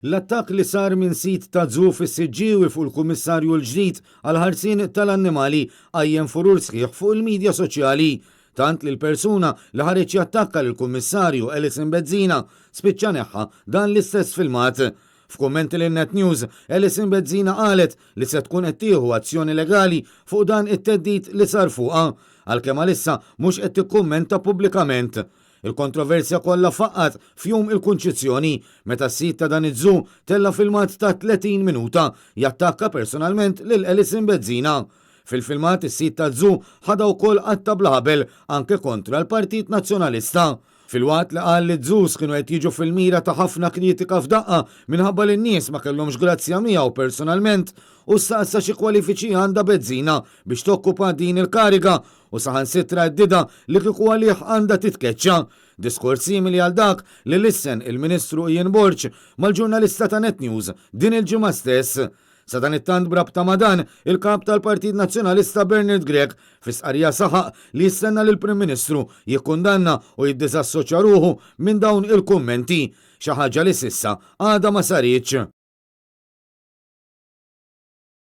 L-attakk li sar minn sit ta' Zoo fis-Siġġiewi fuq il-Kummissarju l-ġdid għal ħarsien tal-annimali għajjem furur sħiħ fuq il-medja soċjali. Tant li l-persuna li ħareġ jattakka lill-Kummissarju Alison Bezzina spiċċa neħħa dan l-istess filmat. F'kummenti lil Net News, Alison Bezzina qalet li se tkun qed tieħu azzjoni legali fuq dan it-teddid li sar fuqha, għalkemm għalissa mhux qed tikkummenta pubblikament. Il-kontroversja kollha faqqat f'jum il-kunċizzjoni meta s-sit ta' dan iż-żu tella filmat ta' 30 minuta jattakka personalment lil Alison Bezzina. Fil-filmat is-sit ta' żu ħada wkoll qatta bl-ħabel anke kontra l-Partit Nazzjonalista. Fil-waqt li qal li żus kienu qed jiġu fil-mira ta' ħafna kritika f'daqqa minħabba li n-nies ma kellhomx grazzja miegħu personalment u staqsa xi kwalifiċi għandha Bezzina biex tokkupa din il-kariga u saħansitra d-dida li kieku għalih għandha titkeċċa. Diskors simili għal dak li lissen il-Ministru Ian Borch mal-ġurnalista ta' Net News din il-ġimgħa stess. Sa dan it-tant brabta ma' dan, il-kap tal-Partit Nazzjonalista Bernard Grech fis-qarja saħaq li jistenna lill prim Ministru jikkundanna u jiddisassoċja ruħu minn dawn il-kummenti, xi ħaġa li sissa għadha ma saritx.